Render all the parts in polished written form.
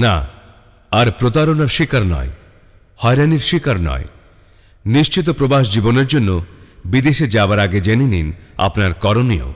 না, আর প্রতারণার শিকার নয়, হয়রানির শিকার নয়। নিশ্চিত প্রবাস জীবনের জন্য বিদেশে যাবার আগে জেনে নিন আপনার করণীয়।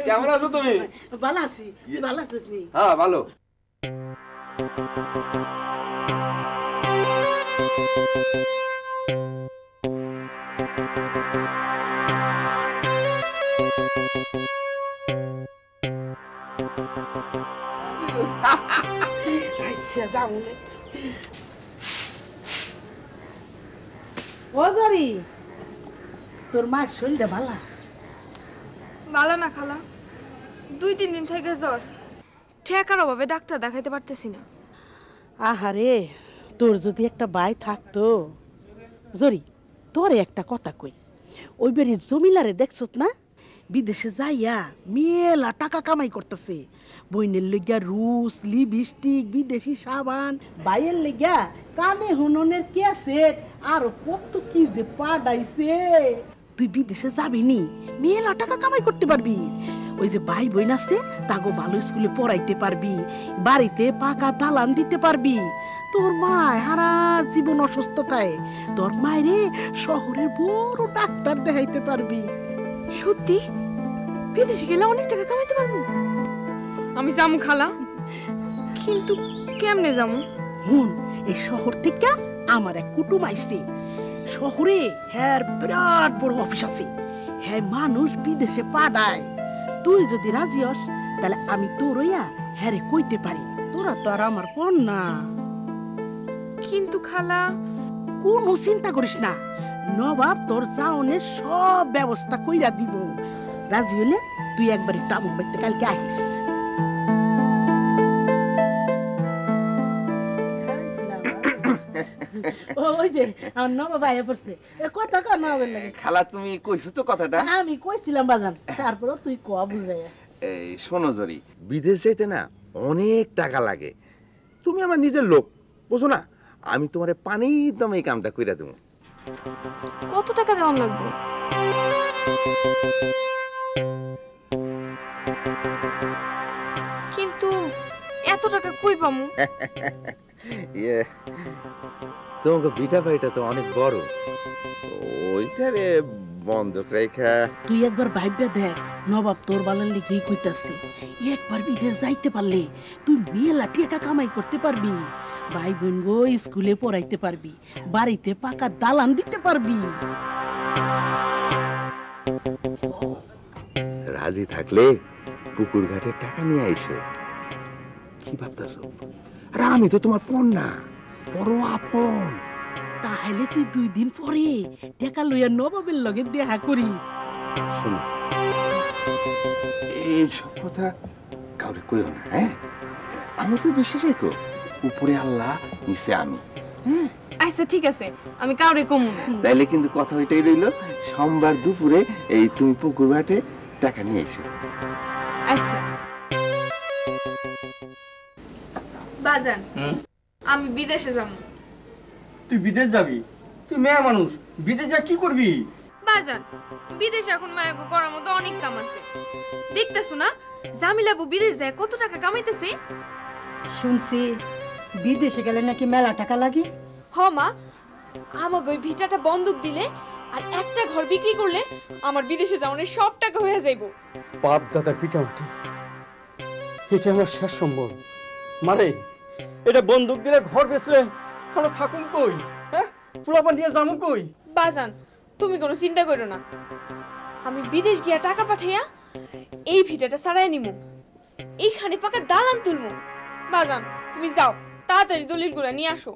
কেমন আছো তুমি? ভালো আছি। ভালো আছো তুমি? হ্যাঁ ভালো। তোর মা শরীরটা ভালো? ভালো না খালা, 2-3 দিন থেকে জ্বর, ঠেকার অভাবে ডাক্তার দেখাইতে পারতেছি না। আহারে, তোর যদি একটা ভাই থাকতো। জরি, তোরে একটা কথা কই, ওই বাড়ির জমিলারে দেখছত না? বিদেশে যাইয়া মেলা টাকা কামাই করতেছে। বইনের লেগিয়া রুস, লিপস্টিক, বিদেশি সাবান, বাইয়ের লেগিয়া কানে হুননের ক্যাসেট, আর কত কি যে পাঠাইছে। তুই বিদেশে যাবি নি, মেলা টাকা কামাই করতে পারবি। ওই যে ভাই বোন আছে, তাগো ভালো স্কুলে পড়াইতে পারবি, বাড়িতে পাকা দালান দিতে পারবি। তোর মায় হারা জীবন অসুস্থতায়, তোর মায়েরে শহরের বড় ডাক্তার দেখাইতে পারবি। সত্যি বিদেশে গেলে অনেক টাকা কামাইতে পারবো? আমি যাবো খালা, কিন্তু কেমনে যাবো? হুন, এই শহর থেকে আমার এক কুটুম আইছে। শহরে হ্যার বিরাট বড় অফিস আছে, হ্যাঁ মানুষ বিদেশে পাঠায়। তুই যদি রাজি হস, তাহলে আমি তোর হইয়া হ্যারে কইতে পারি। তোরা তো আর আমার পণ না। কিন্তু খালা, কোনো চিন্তা করিস না, নবাব তোর যাওনের সব ব্যবস্থা কইরা দিব। রাজি হইলে তুই একবার একটু আমুক বাড়িতে কালকে আহিস। ওই যে আমার নবাব আয়া পড়ছে, কথা কর নবাবের লাগে। খালা তুমি কইছো তো কথাটা? আমি কইছিলাম বাজান, তারপরে তুই ক বুঝাইয়া। এই শোনো জরি, বিদেশ যাইতে না অনেক টাকা লাগে। তুমি আমার নিজের লোক, বুঝো না? আমি তোমারে পানির দামে এই কামটা কইরা দেবো। কত টাকা দেওয়ান লাগবে? কিন্তু এত টাকা কই পামু? ইয়ে, তোমাকে বিটা বাড়িটা তো অনেক বড়, ওইটারে বন্ধক রেখা। তুই একবার ভাইবা দেখ, নবাব তোর বালার লিখেই কইতাছে। একবার বিদেশ যাইতে পারলে তুই মেলা টাকা কামাই করতে পারবি, ভাই বোন গো স্কুলে পড়াইতে পারবি, বাড়িতে পাকা দালান দিতে পারবি। রাজি থাকলে পুকুর ঘাটে টাকা নিয়ে আইসো। কি ভাবতেছো? আর আমি তো তোমার পণ না, বড় আপন। তাহলে তুই 2 দিন পরে টাকা লইয়া নবাবের লগে দেখা করিস। শোনো, এই সব কথা কাউরে কইও না, হ্যাঁ? আমার উপর বিশ্বাস রেখো, উপরে আল্লাহ, নিচে আমি। হ্যাঁ আচ্ছা ঠিক আছে, আমি কাউরে কমু না। তাইলে কিন্তু কথা ওইটাই রইলো, সোমবার দুপুরে এই তুমি পুকুর ঘাটে টাকা নিয়ে এসো। আচ্ছা বাজান, আমি বিদেশে যাবো। তুই বিদেশ যাবি? তুই মেয়ে মানুষ, বিদেশ যা কি করবি? বাজান, বিদেশে এখন মায়াগো করার মতো অনেক কাম আছে। দেখতেছো না জামিলাবু বিদেশ যায় কত টাকা কামাইতেছে। শুনছি বিদেশে গেলে নাকি মেলা টাকা লাগে। হ মা, আমাকে ওই ভিটাটা বন্ধক দিলে আর একটা ঘর বিক্রি করলে আমার বিদেশে যাওয়ার সব টাকা হয়ে যাইব। বাপ দাদা পিটামাটি, এটা আমার শেষ সম্বল। মানে এটা বন্দুক দিলে ঘর বেচলে আমরা থাকুন কই? হ্যাঁ, পোলাপান নিয়ে যাবো কই? বাজান, তুমি কোনো চিন্তা করো না, আমি বিদেশ গিয়া টাকা পাঠাইয়া এই ভিটাটা সারাই নিমু, এইখানে পাকা দালান তুলমু। বাজান তুমি যাও, তাড়াতাড়ি দলিলগুলা নিয়ে আসো,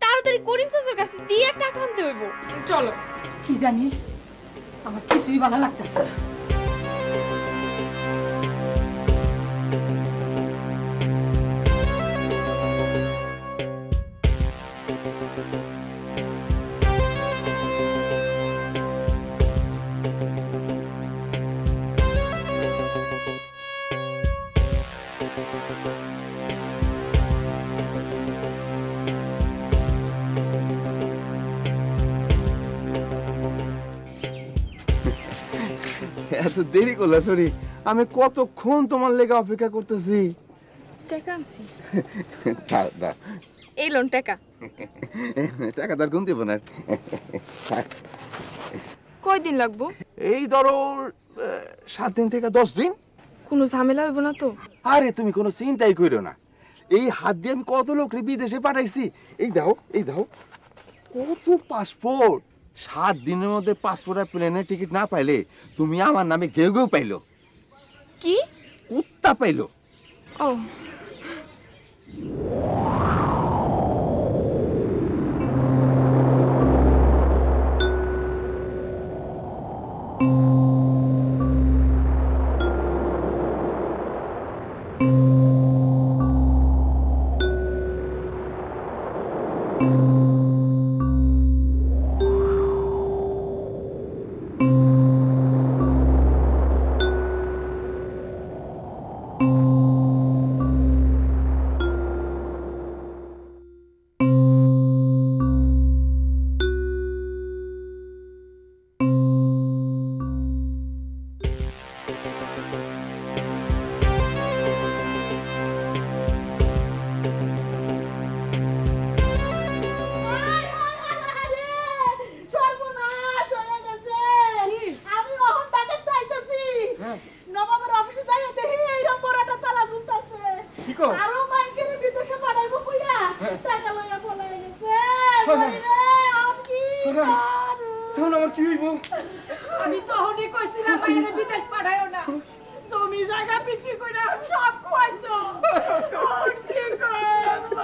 তাড়াতাড়ি করিম চাচার কাছে দিয়ে টাকা আনতে হইব। চলো। কি জানি, আমার কিছুই ভালো লাগতেছে না। এত দেরি করলা সরি, আমি কতক্ষণ তোমার লেগে অপেক্ষা করতেছি। টাকা আনছি, দাও দাও, এই লোন টাকা। টাকা তার গুনতে না। কয়দিন লাগবো? এই ধরো 7 দিন থেকে 10 দিন। কোনো ঝামেলা হইব না তো? আরে তুমি কোনো চিন্তাই করো না, এই হাত দিয়ে আমি কত লোক বিদেশে পাঠাইছি। এই দাও এই দাও, কত পাসপোর্ট। 7 দিনের মধ্যে পাসপোর্ট আর প্লেনের টিকিট না পাইলে তুমি আমার নামে কেউ কেউ পাইলো, কি কুত্তা পাইলো। ও আমি তো অনেক কইছিলাম বাইরে বিদেশ পাঠায়ও না, জমি জায়গা বিক্রি করে সব খুয়াইছো। কি করব?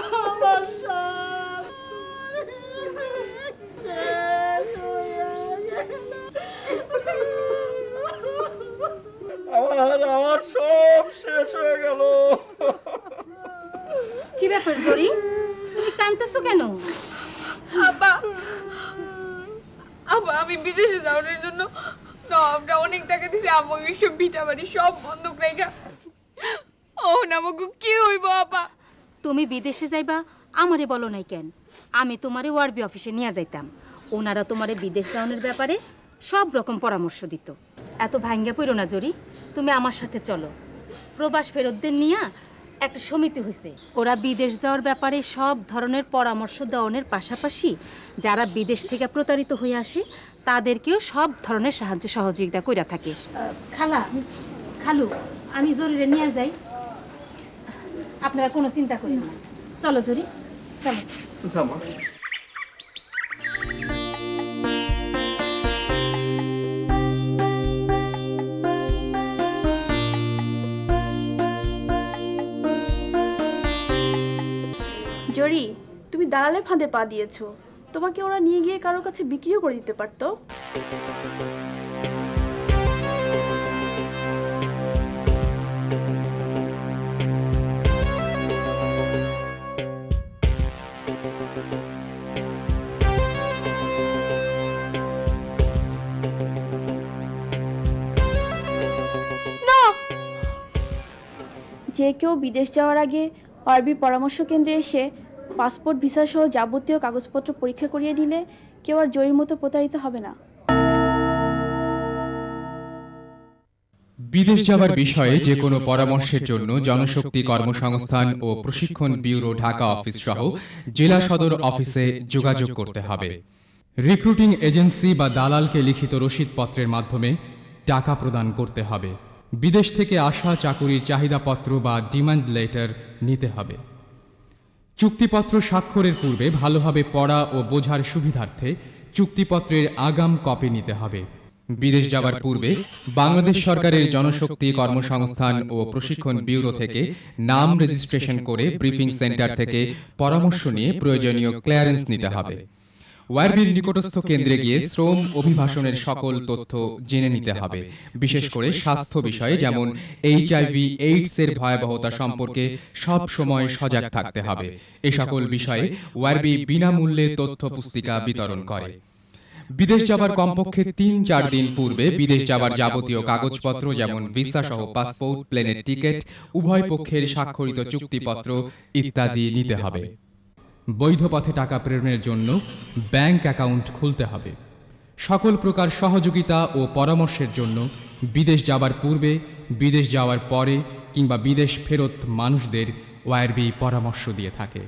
আমার সব শেষ হইয়া গেল। আমার সব শেষ হয়ে গেল। কি ব্যাপার জরি, তুমি কাঁদতেছো কেন? আব্বা, আব্বা আমি বিদেশে যাওয়ার জন্য আমরা অনেক টাকা দিছি, আমাকে সব ভিটা বাড়ি সব বন্ধক রেখা। ও না আমাকে কি হইব আব্বা? তুমি বিদেশে যাইবা আমারে বলো নাই কেন? আমি তোমারে ওয়ারবি অফিসে নিয়ে যাইতাম, ওনারা তোমারে বিদেশ যাওয়ানোর ব্যাপারে সব রকম পরামর্শ দিত। এত ভাঙ্গা পড়ো না জরি, তুমি আমার সাথে চলো। প্রবাস ফেরতদের নিয়ে একটা সমিতি হয়েছে, ওরা বিদেশ যাওয়ার ব্যাপারে সব ধরনের পরামর্শ দেওয়ানোর পাশাপাশি যারা বিদেশ থেকে প্রতারিত হয়ে আসে তাদেরকেও সব ধরনের সাহায্য সহযোগিতা কইরা থাকে। খালা, খালু, আমি জরিরে নিয়ে যাই, আপনারা কোনো চিন্তা করেন না। চলো জরি, চলো। জরি, তুমি দালালের ফাঁদে পা দিয়েছো। তোমাকে ওরা নিয়ে গিয়ে কারোর কাছে বিক্রিও করে দিতে পারতো। যে কেউ বিদেশ যাওয়ার আগে আরবি পরামর্শ কেন্দ্রে এসে পাসপোর্ট ভিসা সহ যাবতীয় কাগজপত্র পরীক্ষা করিয়ে নিলে কেউ আর জয়ীর মতো প্রতারিত হবে না। বিদেশ যাবার বিষয়ে যে কোনো পরামর্শের জন্য জনশক্তি কর্মসংস্থান ও প্রশিক্ষণ ব্যুরো ঢাকা অফিস সহ জেলা সদর অফিসে যোগাযোগ করতে হবে। রিক্রুটিং এজেন্সি বা দালালকে লিখিত রসিদপত্রের মাধ্যমে টাকা প্রদান করতে হবে। বিদেশ থেকে আসা চাকুরির চাহিদাপত্র বা ডিমান্ড লেটার নিতে হবে। চুক্তিপত্র স্বাক্ষরের পূর্বে ভালোভাবে পড়া ও বোঝার সুবিধার্থে চুক্তিপত্রের আগাম কপি নিতে হবে। বিদেশ যাওয়ার পূর্বে বাংলাদেশ সরকারের জনশক্তি কর্মসংস্থান ও প্রশিক্ষণ ব্যুরো থেকে নাম রেজিস্ট্রেশন করে ব্রিফিং সেন্টার থেকে পরামর্শ নিয়ে প্রয়োজনীয় ক্লিয়ারেন্স নিতে হবে। ওয়ারবির নিকটস্থ কেন্দ্রে গিয়ে শ্রম অভিবাসনের সকল তথ্য জেনে নিতে হবে। বিশেষ করে স্বাস্থ্য বিষয়ে যেমন এইচআইভি এইডস এর ভয়াবহতা সম্পর্কে সব সময় সজাগ থাকতে হবে। এ সকল বিষয়ে ওয়ারবি বিনামূল্যে তথ্য পুস্তিকা বিতরণ করে। বিদেশ যাবার কমপক্ষে ৩-৪ দিন পূর্বে বিদেশ যাবার যাবতীয় কাগজপত্র যেমন ভিসা সহ পাসপোর্ট, প্লেনের টিকিট, উভয় পক্ষের স্বাক্ষরিত চুক্তিপত্র ইত্যাদি নিতে হবে। বৈধ পথে টাকা প্রেরণের জন্য ব্যাংক অ্যাকাউন্ট খুলতে হবে। সকল প্রকার সহযোগিতা ও পরামর্শের জন্য বিদেশ যাবার পূর্বে, বিদেশ যাওয়ার পরে কিংবা বিদেশ ফেরত মানুষদের ওয়ারবি পরামর্শ দিয়ে থাকে।